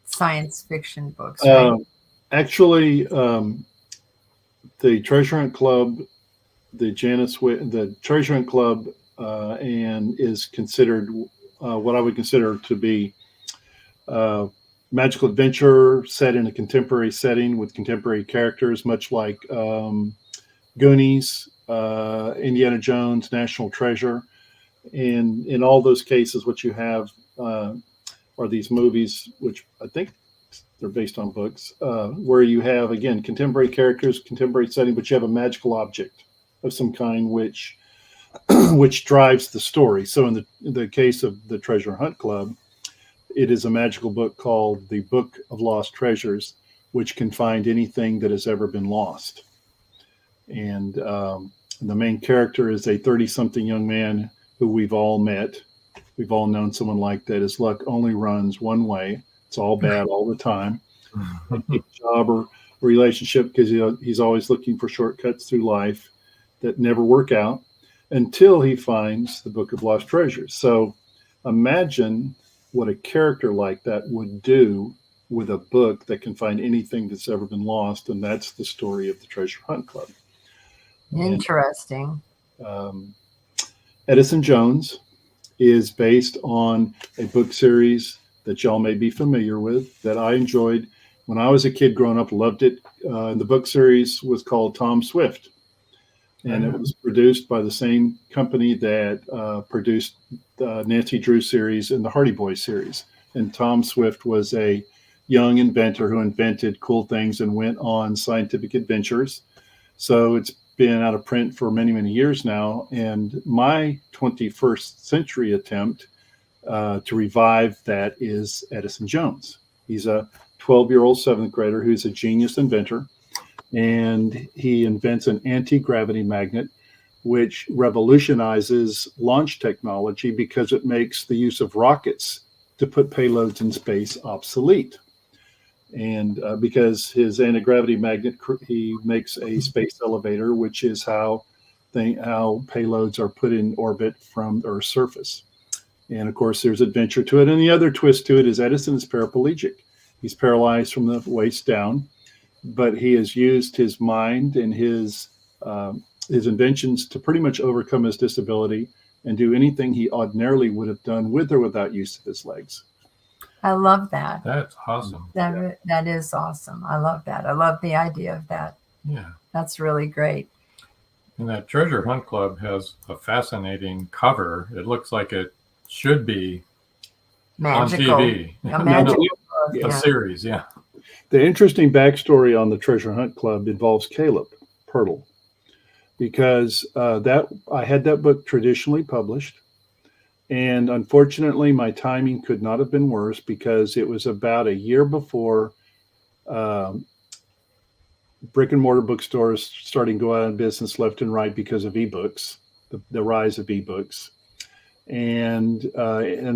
Speaker 3: science fiction books, right?
Speaker 4: Actually, the Treasure Hunt Club, the Treasure Hunt Club, and is considered what I would consider to be magical adventure set in a contemporary setting with contemporary characters, much like Goonies, Indiana Jones, National Treasure. And in all those cases, what you have are these movies, which I think they're based on books, where you have, again, contemporary characters, contemporary setting, but you have a magical object of some kind which drives the story. So in the case of the Treasure Hunt Club, it is a magical book called The Book of Lost Treasures, which can find anything that has ever been lost. And the main character is a 30-something young man who we've all met. We've all known someone like that. His luck only runs one way. It's all bad all the time. A job or relationship, because he's always looking for shortcuts through life that never work out until he finds the Book of Lost Treasures. So imagine what a character like that would do with a book that can find anything that's ever been lost. And that's the story of the Treasure Hunt Club.
Speaker 3: Interesting.
Speaker 4: And, Edison Jones is based on a book series that y'all may be familiar with that I enjoyed when I was a kid growing up, loved it. The book series was called Tom Swift. And it was produced by the same company that produced the Nancy Drew series and the Hardy Boys series. And Tom Swift was a young inventor who invented cool things and went on scientific adventures. So it's been out of print for many, many years now. And my 21st century attempt to revive that is Edison Jones. He's a 12-year-old seventh grader who's a genius inventor. And he invents an anti-gravity magnet, which revolutionizes launch technology because it makes the use of rockets to put payloads in space obsolete. And because his anti-gravity magnet, he makes a space elevator, which is how payloads are put in orbit from Earth's surface. And of course, there's adventure to it. And the other twist to it is Edison is paraplegic. He's paralyzed from the waist down, but he has used his mind and his his inventions to pretty much overcome his disability and do anything he ordinarily would have done with or without use of his legs.
Speaker 3: I love that.
Speaker 2: That's awesome.
Speaker 3: That is awesome. I love that. I love the idea of that.
Speaker 2: Yeah.
Speaker 3: That's really great.
Speaker 2: And that Treasure Hunt Club has a fascinating cover. It looks like it should be
Speaker 3: Magical.
Speaker 2: on TV.
Speaker 3: A magical
Speaker 2: A series, yeah.
Speaker 4: The interesting backstory on the Treasure Hunt Club involves Caleb Pirtle, because I had that book traditionally published, and unfortunately my timing could not have been worse, because it was about a year before brick and mortar bookstores starting to go out of business left and right because of ebooks, the rise of ebooks. And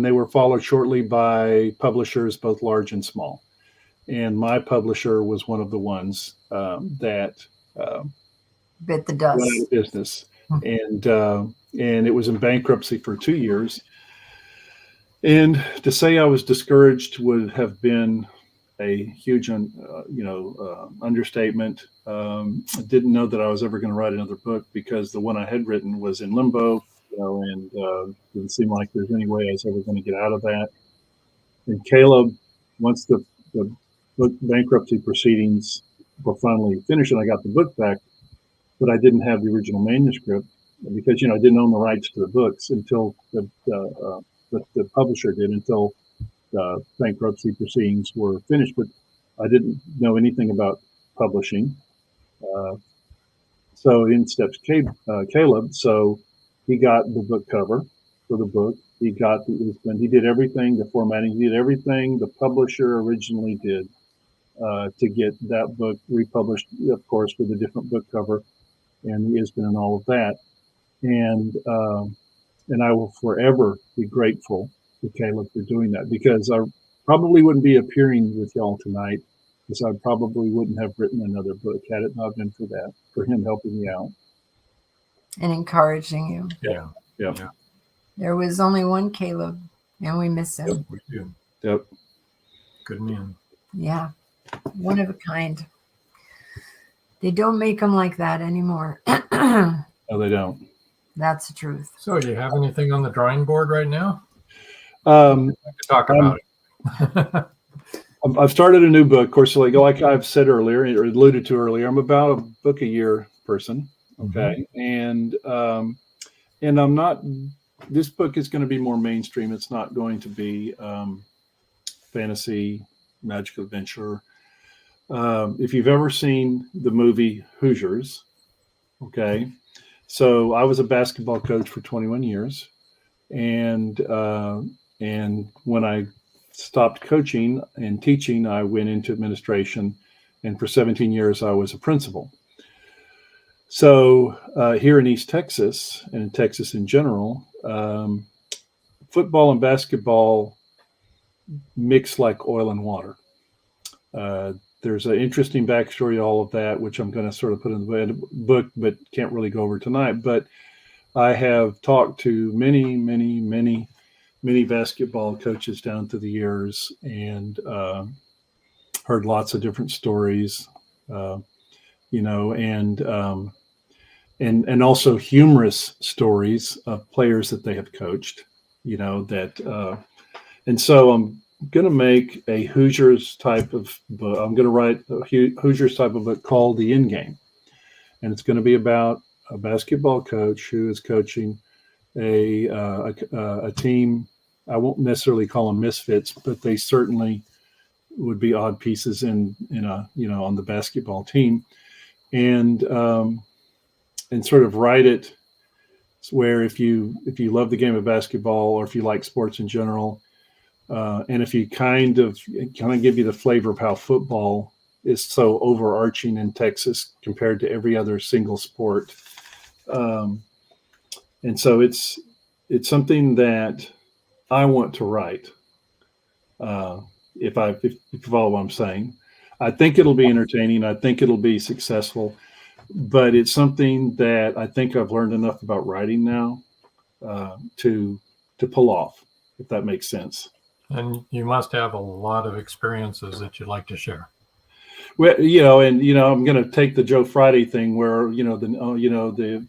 Speaker 4: they were followed shortly by publishers, both large and small. And my publisher was one of the ones that
Speaker 3: bit the dust,
Speaker 4: went out of business. And it was in bankruptcy for 2 years. And to say I was discouraged would have been a huge, understatement. I didn't know that I was ever going to write another book, because the one I had written was in limbo, and didn't seem like there's any way I was ever going to get out of that. And Caleb, once the book bankruptcy proceedings were finally finished and I got the book back, but I didn't have the original manuscript, because I didn't own the rights to the books until the publisher did, until the bankruptcy proceedings were finished. But I didn't know anything about publishing. So in steps Caleb. So he got the book cover for the book. He got he did everything, the formatting, he did everything the publisher originally did to get that book republished, of course, with a different book cover and the ISBN and all of that. And I will forever be grateful to Caleb for doing that, because I probably wouldn't be appearing with y'all tonight, because I probably wouldn't have written another book had it not been for that, for him helping me out
Speaker 3: and encouraging you.
Speaker 4: Yeah.
Speaker 3: There was only one Caleb, and we miss him.
Speaker 2: Yep, we do.
Speaker 4: Yep.
Speaker 2: Good man.
Speaker 3: Yeah. One of a kind. They don't make them like that anymore.
Speaker 4: No, they don't.
Speaker 3: That's the truth.
Speaker 2: So, do you have anything on the drawing board right now?
Speaker 4: I
Speaker 2: could talk about it.
Speaker 4: I've started a new book. Of course, like I've said earlier, or alluded to earlier, I'm about a book a year person. Okay. Mm-hmm. And I'm not, this book is going to be more mainstream. It's not going to be fantasy, magical adventure. If you've ever seen the movie Hoosiers, okay. So I was a basketball coach for 21 years. And when I stopped coaching and teaching, I went into administration, and for 17 years I was a principal. So here in East Texas, and in Texas in general, football and basketball mix like oil and water. There's an interesting backstory to all of that, which I'm going to sort of put in the book, but can't really go over tonight. But I have talked to many basketball coaches down through the years, and heard lots of different stories, and also humorous stories of players that they have coached, and so I'm going to make a Hoosiers type of book. I'm going to write a Hoosiers type of book called The End Game. And it's going to be about a basketball coach who is coaching a team. I won't necessarily call them misfits, but they certainly would be odd pieces in on the basketball team, and sort of write it where if you love the game of basketball, or if you like sports in general, and if you kind of give you the flavor of how football is so overarching in Texas compared to every other single sport. And so it's something that I want to write. If you follow what I'm saying, I think it'll be entertaining. I think it'll be successful, but it's something that I think I've learned enough about writing now to pull off, if that makes sense.
Speaker 2: And you must have a lot of experiences that you'd like to share.
Speaker 4: Well, I'm going to take the Joe Friday thing where the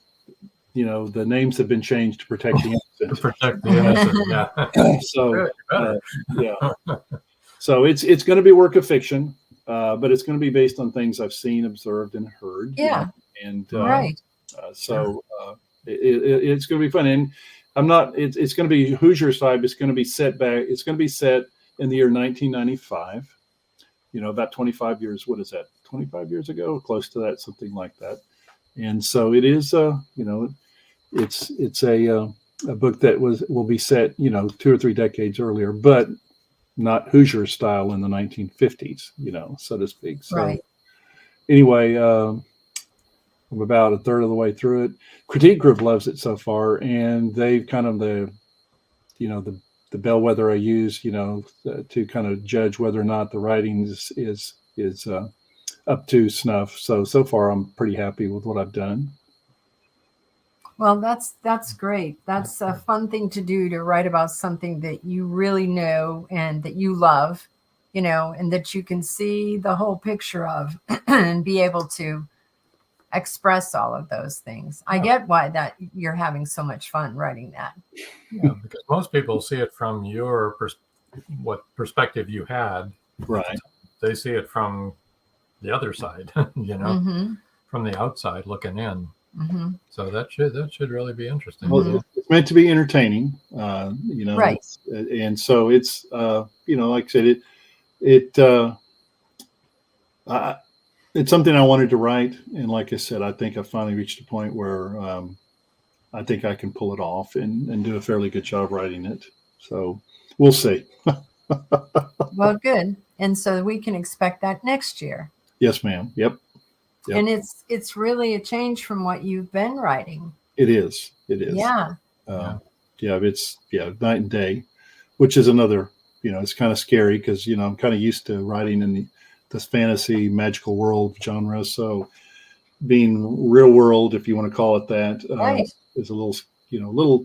Speaker 4: names have been changed to protect the innocent.
Speaker 2: To protect the innocent, yeah.
Speaker 4: So yeah, so it's going to be work of fiction, but it's going to be based on things I've seen, observed, and heard.
Speaker 3: Yeah,
Speaker 4: and
Speaker 3: right.
Speaker 4: It's going to be fun, and I'm not. It's going to be Hoosier style. It's going to be set back. It's going to be set in the year 1995. About 25 years. What is that? 25 years ago, close to that, something like that. And so it is. It's a book that will be set 2 or 3 decades earlier, but not Hoosier style in the 1950s, so to speak. So
Speaker 3: right.
Speaker 4: Anyway, I'm about a third of the way through it. Critique Group loves it so far, and they've kind of the bellwether I use, to kind of judge whether or not the writing is up to snuff. So far, I'm pretty happy with what I've done.
Speaker 3: Well, that's great. That's a fun thing to do, to write about something that you really know and that you love, and that you can see the whole picture of and be able to express all of those things. I get why that you're having so much fun writing that.
Speaker 2: Yeah, because most people see it from your what perspective you had.
Speaker 4: Right.
Speaker 2: They see it from the other side,
Speaker 3: Mm-hmm.
Speaker 2: from the outside looking in.
Speaker 3: Mm-hmm.
Speaker 2: So that should really be interesting.
Speaker 4: Well, it's meant to be entertaining,
Speaker 3: Right.
Speaker 4: And so it's, like I said, it's something I wanted to write. And like I said, I think I finally reached a point where I think I can pull it off and do a fairly good job writing it. So we'll see.
Speaker 3: Well, good. And so we can expect that next year.
Speaker 4: Yes, ma'am. Yep.
Speaker 3: And it's really a change from what you've been writing.
Speaker 4: It is.
Speaker 3: Yeah.
Speaker 4: It's night and day, which is another, it's kind of scary because, I'm kind of used to writing in this fantasy magical world genre. So being real world, if you want to call it that,
Speaker 3: Right.
Speaker 4: is a little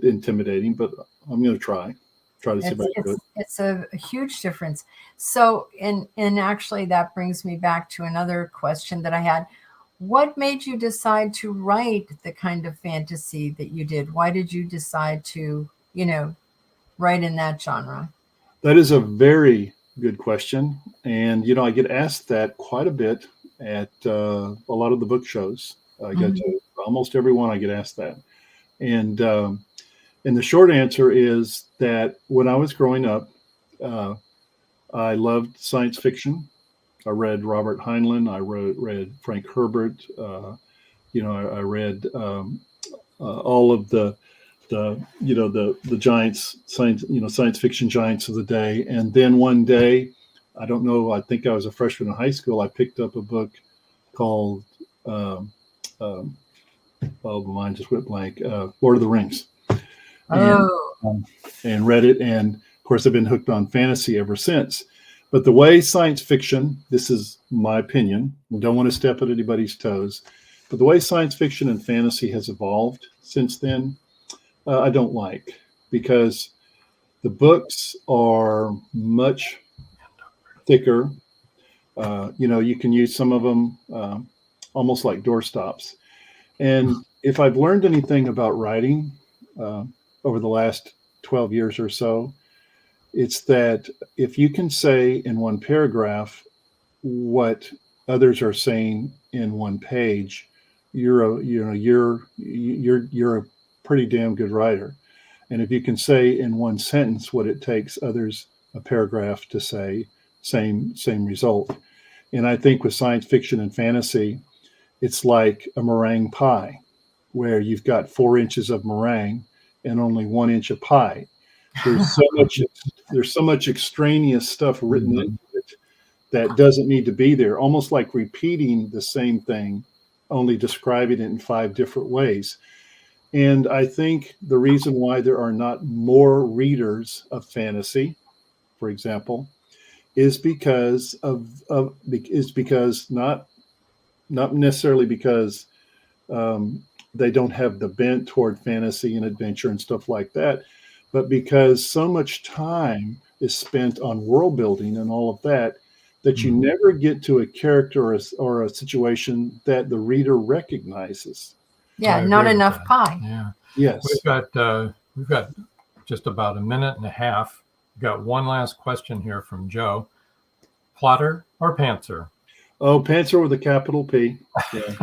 Speaker 4: intimidating, but I'm going to try to see if I can do it.
Speaker 3: It's a huge difference. So, and actually that brings me back to another question that I had. What made you decide to write the kind of fantasy that you did? Why did you decide to, write in that genre?
Speaker 4: That is a very good question. And, I get asked that quite a bit at a lot of the book shows. I go to almost every one I get asked that. And the short answer is that when I was growing up, I loved science fiction. I read Robert Heinlein. I read Frank Herbert. I read all of the giants, science fiction giants of the day. And then one day, I don't know, I think I was a freshman in high school. I picked up a book called, the mind just went blank, Lord of the Rings. And read it. And of course, I've been hooked on fantasy ever since. But the way science fiction, this is my opinion, I don't want to step on anybody's toes, but the way science fiction and fantasy has evolved since then, I don't like, because the books are much thicker. You can use some of them almost like doorstops. And if I've learned anything about writing over the last 12 years or so, it's that if you can say in one paragraph what others are saying in one page, you're a pretty damn good writer. And if you can say in one sentence what it takes others a paragraph to say, same result. And I think with science fiction and fantasy, it's like a meringue pie, where you've got 4 inches of meringue and only 1 inch of pie. There's so much extraneous stuff written into it that doesn't need to be there, almost like repeating the same thing, only describing it in 5 different ways. And I think the reason why there are not more readers of fantasy, for example, is because not necessarily because they don't have the bent toward fantasy and adventure and stuff like that, but because so much time is spent on world building and all of that that you never get to a character or a situation that the reader recognizes.
Speaker 3: Yeah, not enough pie.
Speaker 2: Yeah.
Speaker 4: Yes.
Speaker 2: We've got just about a minute and a half. We've got one last question here from Joe. Plotter or pantser?
Speaker 4: Oh, pantser with a capital P. Yeah.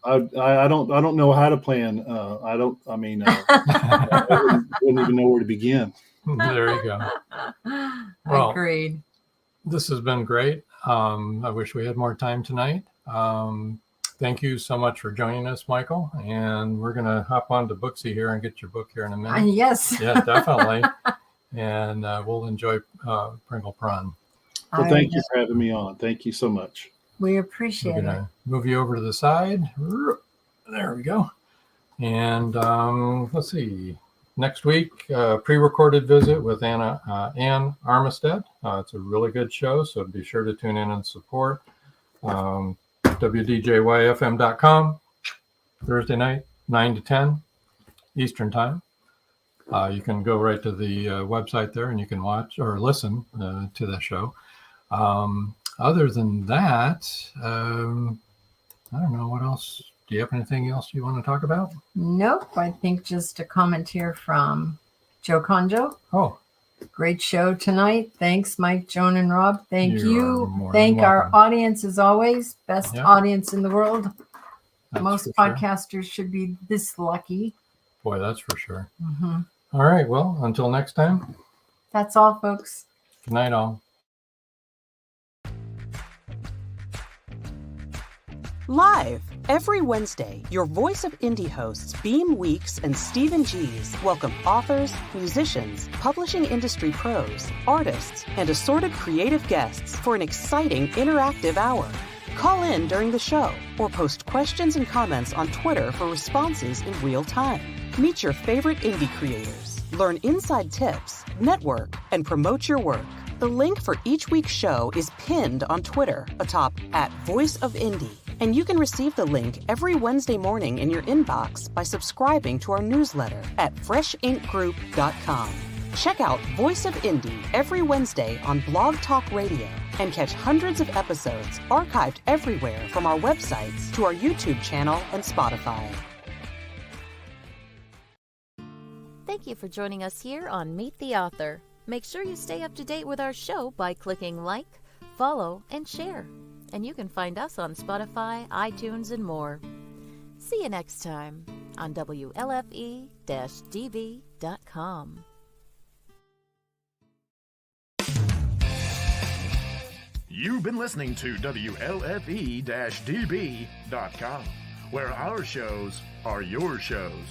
Speaker 4: I don't know how to plan. I wouldn't even know where to begin.
Speaker 2: There you go.
Speaker 3: Well, agreed.
Speaker 2: This has been great. I wish we had more time tonight. Thank you so much for joining us, Michael. And we're going to hop on to Booksy here and get your book here in a minute.
Speaker 3: Yes.
Speaker 2: Yeah, definitely. And we'll enjoy Pringle Prawn.
Speaker 4: Well, thank you for having me on. Thank you so much.
Speaker 3: We appreciate it.
Speaker 2: We're going to move you over to the side. There we go. And let's see. Next week, pre-recorded visit with Ann Armistead. It's a really good show, so be sure to tune in and support. WDJYFM.com, Thursday night, 9 to 10 Eastern Time. You can go right to the website there and you can watch or listen to the show. Other than that, I don't know what else. Do you have anything else you want to talk about?
Speaker 3: Nope. I think just a comment here from Joe Conjo.
Speaker 2: Oh.
Speaker 3: Great show tonight. Thanks, Mike, Joan, and Rob. Thank you.
Speaker 2: Thank
Speaker 3: our audience as always. Best audience in the world.
Speaker 2: That's
Speaker 3: Most podcasters should be this lucky.
Speaker 2: Boy, that's for sure.
Speaker 3: Mm-hmm.
Speaker 2: All right. Well, until next time.
Speaker 3: That's all, folks.
Speaker 2: Good night, all.
Speaker 13: Live every Wednesday, your Voice of Indie hosts Beam Weeks and Stephen Gees welcome authors, musicians, publishing industry pros, artists, and assorted creative guests for an exciting interactive hour. Call in during the show or post questions and comments on Twitter for responses in real time. Meet your favorite indie creators, learn inside tips, network, and promote your work. The link for each week's show is pinned on Twitter atop @VoiceOfIndie. And you can receive the link every Wednesday morning in your inbox by subscribing to our newsletter at freshinkgroup.com. Check out Voice of Indie every Wednesday on Blog Talk Radio and catch hundreds of episodes archived everywhere from our websites to our YouTube channel and Spotify.
Speaker 1: Thank you for joining us here on Meet the Author. Make sure you stay up to date with our show by clicking like, follow, and share. And you can find us on Spotify, iTunes, and more. See you next time on WLFE-DB.com.
Speaker 14: You've been listening to WLFE-DB.com, where our shows are your shows.